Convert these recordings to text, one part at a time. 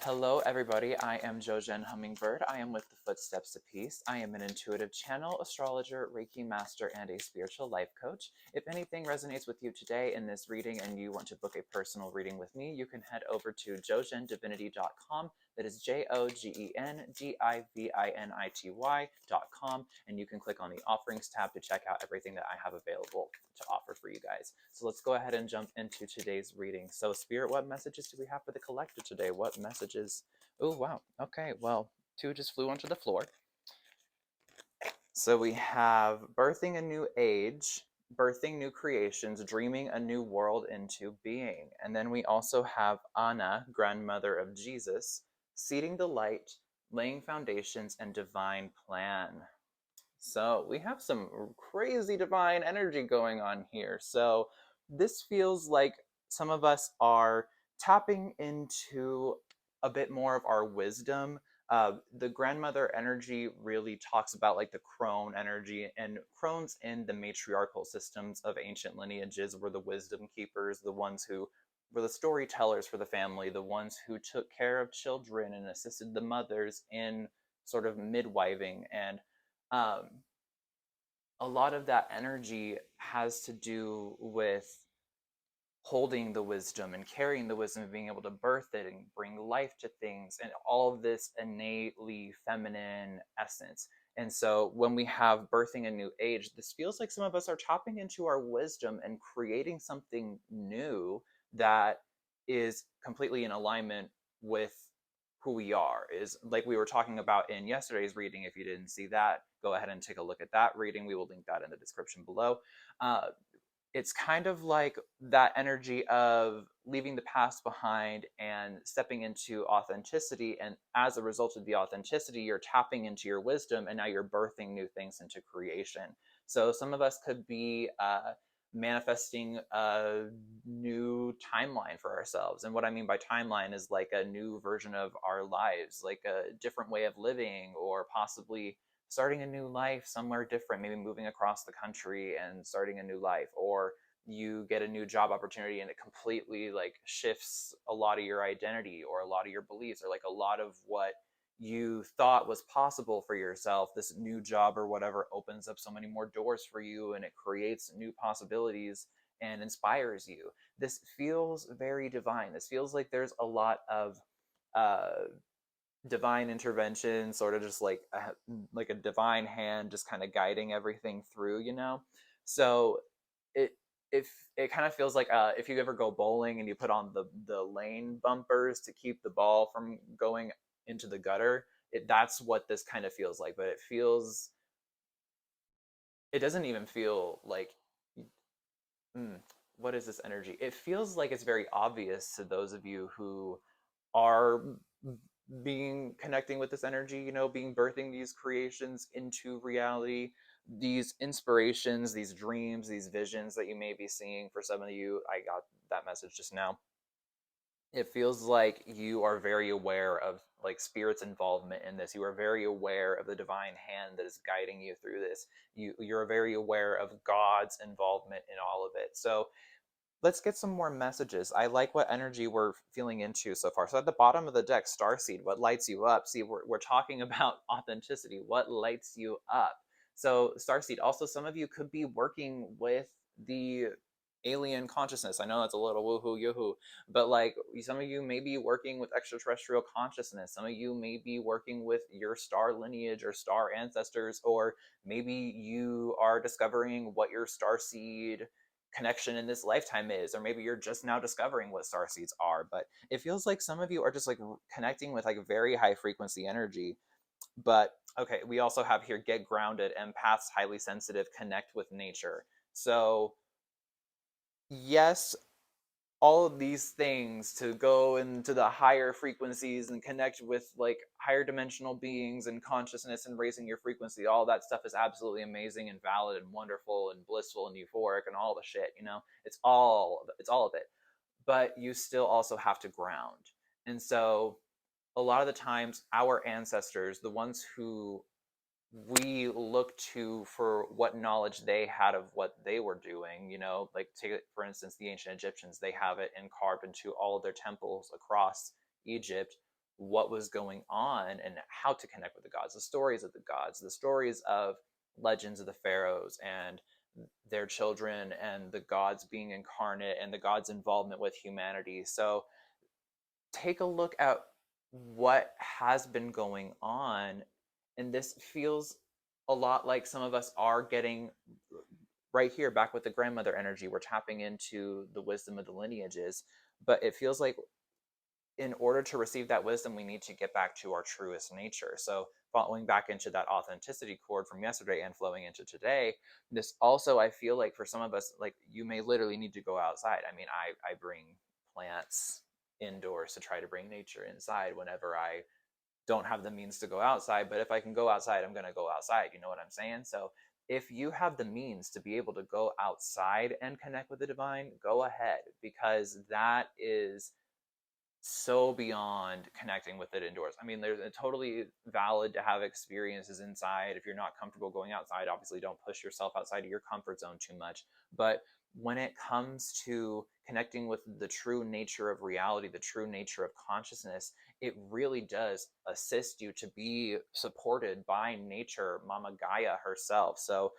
Hello, everybody. I am Jogén Hummingbird. I am with the Footsteps of Peace. I am an intuitive channel, astrologer, Reiki master, and a spiritual life coach. If anything resonates with you today in this reading and you want to book a personal reading with me, you can head over to jogendivinity.com. That is JOGENDIVINITY.com, and you can click on the offerings tab to check out everything that I have available to offer for you guys. So let's go ahead and jump into today's reading. So Spirit, what messages do we have for the collective today? What messages? Oh, wow. Okay, well, two just flew onto the floor. So we have birthing a new age, birthing new creations, dreaming a new world into being. And then we also have Anna, grandmother of Jesus, seeding the light, laying foundations, and divine plan. So we have some crazy divine energy going on here. So this feels like some of us are tapping into a bit more of our wisdom. The grandmother energy really talks about like the crone energy, and crones in the matriarchal systems of ancient lineages were the wisdom keepers, the ones who were the storytellers for the family, the ones who took care of children and assisted the mothers in sort of midwiving. And um, a lot of that energy has to do with holding the wisdom and carrying the wisdom and being able to birth it and bring life to things and all of this innately feminine essence. And so when we have birthing a new age, this feels like some of us are tapping into our wisdom and creating something new that is completely in alignment with who we are. Is like we were talking about in yesterday's reading. If you didn't see that, go ahead and take a look at that reading. We will link that in the description below. It's kind of like that energy of leaving the past behind and stepping into authenticity. And as a result of the authenticity, you're tapping into your wisdom, and now you're birthing new things into creation. So some of us could be manifesting a new timeline for ourselves. And what I mean by timeline is like a new version of our lives, like a different way of living, or possibly starting a new life somewhere different, maybe moving across the country and starting a new life, or you get a new job opportunity and it completely like shifts a lot of your identity or a lot of your beliefs, or like a lot of what you thought was possible for yourself. This new job or whatever opens up so many more doors for you, and it creates new possibilities and inspires you. This feels very divine. This feels like there's a lot of uh divine intervention, sort of just like a divine hand just kind of guiding everything through, you know. So it if it kind of feels like if you ever go bowling and you put on the lane bumpers to keep the ball from going into the gutter, that's what this kind of feels like. But it doesn't even feel like mm, what is this energy? It feels like it's very obvious to those of you who are being connecting with this energy, you know, being birthing these creations into reality, these inspirations, these dreams, these visions that you may be seeing. For some of you, I got that message just now. It feels like you are very aware of like spirit's involvement in this. You are very aware of the divine hand that is guiding you through this. You're very aware of God's involvement in all of it. So let's get some more messages. I like what energy we're feeling into so far. So at the bottom of the deck, Starseed, what lights you up? See, we're talking about authenticity. What lights you up? So Starseed, also some of you could be working with the alien consciousness. I know that's a little woohoo yoo-hoo, but like some of you may be working with extraterrestrial consciousness. Some of you may be working with your star lineage or star ancestors, or maybe you are discovering what your starseed connection in this lifetime is, or maybe you're just now discovering what star seeds are. But it feels like some of you are just like connecting with like very high frequency energy. But okay, we also have here get grounded, empaths, highly sensitive, connect with nature. So yes, all of these things to go into the higher frequencies and connect with like higher dimensional beings and consciousness and raising your frequency, all that stuff is absolutely amazing and valid and wonderful and blissful and euphoric and all the shit, you know. It's all of it. But you still also have to ground. And so a lot of the times our ancestors, the ones who we look to for what knowledge they had of what they were doing, you know, like take for instance the ancient Egyptians. They have it carved into all of their temples across Egypt. what was going on and how to connect with the gods, the stories of the gods, the stories of legends of the pharaohs and their children, and the gods being incarnate and the gods' involvement with humanity. So take a look at what has been going on, and this feels a lot like some of us are getting right here back with the grandmother energy. We're tapping into the wisdom of the lineages, but it feels like in order to receive that wisdom, we need to get back to our truest nature. So following back into that authenticity cord from yesterday and flowing into today, this also, I feel like for some of us, like you may literally need to go outside. I mean, I bring plants indoors to try to bring nature inside whenever I don't have the means to go outside. But if I can go outside, I'm going to go outside. You know what I'm saying? So if you have the means to be able to go outside and connect with the divine, go ahead, because that is so beyond connecting with it indoors. I mean, there's a totally valid to have experiences inside. If you're not comfortable going outside, obviously don't push yourself outside of your comfort zone too much. But when it comes to connecting with the true nature of reality, the true nature of consciousness, it really does assist you to be supported by nature, Mama Gaia herself. So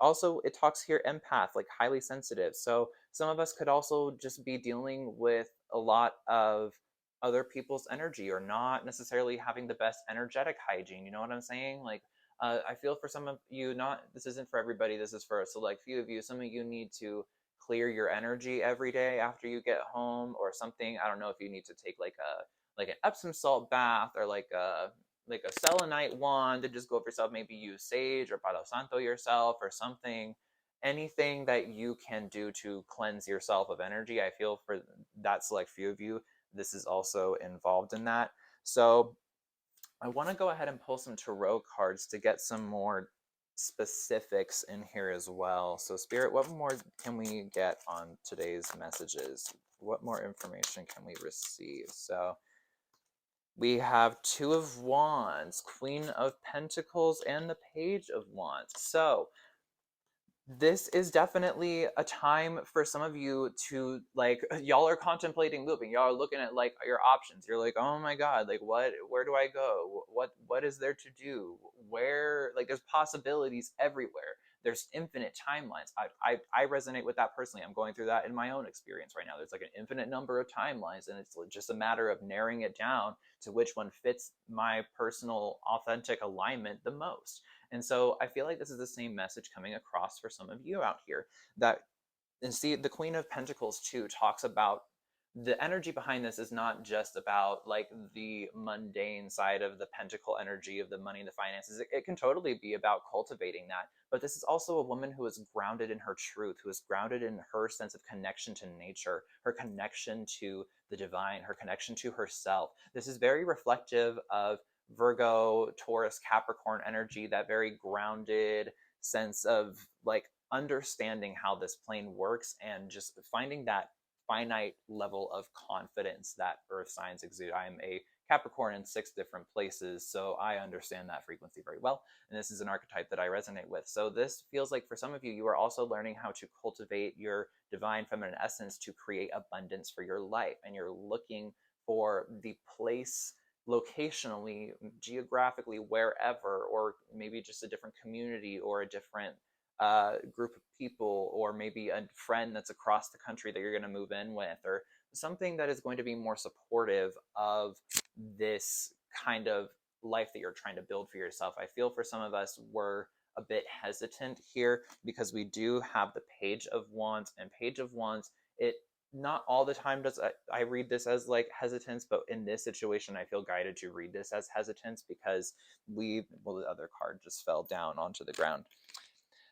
also it talks here empath, like highly sensitive. So some of us could also just be dealing with a lot of other people's energy, or not necessarily having the best energetic hygiene. You know what I'm saying? Like I feel for some of you, not, this isn't for everybody, this is for a select few of you. Some of you need to clear your energy every day after you get home or something. I don't know if you need to take like an Epsom salt bath, or like a selenite wand to just go over yourself. Maybe use sage or Palo Santo yourself or something. Anything that you can do to cleanse yourself of energy. I feel for that select few of you, this is also involved in that. So I want to go ahead and pull some tarot cards to get some more specifics in here as well. So Spirit, what more can we get on today's messages? What more information can we receive? So we have Two of Wands, Queen of Pentacles, and the Page of Wands. So this is definitely a time for some of you to, like, y'all are contemplating moving. Y'all are looking at like your options. You're like, oh my god, like where do I go? What is there to do? Where, like, there's possibilities everywhere. There's infinite timelines. I resonate with that personally. I'm going through that in my own experience right now. There's like an infinite number of timelines, and it's just a matter of narrowing it down to which one fits my personal authentic alignment the most. And so I feel like this is the same message coming across for some of you out here. That, and see, the Queen of Pentacles too talks about the energy behind this is not just about like the mundane side of the pentacle energy of the money and the finances. It can totally be about cultivating that. But this is also a woman who is grounded in her truth, who is grounded in her sense of connection to nature, her connection to the divine, her connection to herself. This is very reflective of Virgo, Taurus, Capricorn energy, that very grounded sense of like understanding how this plane works and just finding that finite level of confidence that earth signs exude. I am a Capricorn in 6 different places, so I understand that frequency very well, and this is an archetype that I resonate with. So this feels like for some of you, you are also learning how to cultivate your divine feminine essence to create abundance for your life, and you're looking for the place locationally, geographically, wherever, or maybe just a different community or a different group of people, or maybe a friend that's across the country that you're going to move in with, or something that is going to be more supportive of this kind of life that you're trying to build for yourself. I feel for some of us, we're a bit hesitant here because we do have the Page of Wands, and Page of Wands, it not all the time does I read this as like hesitance, but in this situation I feel guided to read this as hesitance because the other card just fell down onto the ground.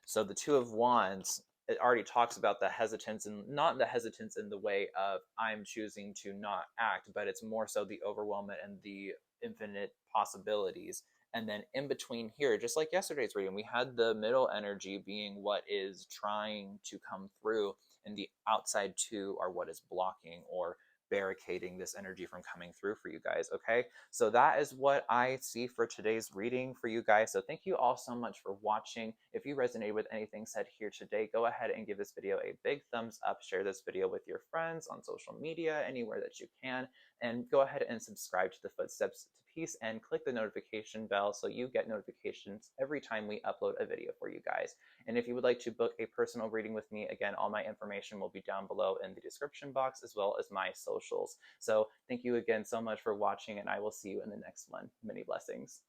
So the Two of Wands, it already talks about the hesitance, and not the hesitance in the way of I'm choosing to not act, but it's more so the overwhelmment and the infinite possibilities. And then in between here, just like yesterday's reading, we had the middle energy being what is trying to come through, and the outside two are what is blocking or barricading this energy from coming through for you guys. Okay, so that is what I see for today's reading for you guys. So thank you all so much for watching. If you resonated with anything said here today, go ahead and give this video a big thumbs up. Share this video with your friends on social media, anywhere that you can. And go ahead and subscribe to the Footsteps to Peace and click the notification bell so you get notifications every time we upload a video for you guys. And if you would like to book a personal reading with me, again, all my information will be down below in the description box, as well as my socials. So thank you again so much for watching, and I will see you in the next one. Many blessings.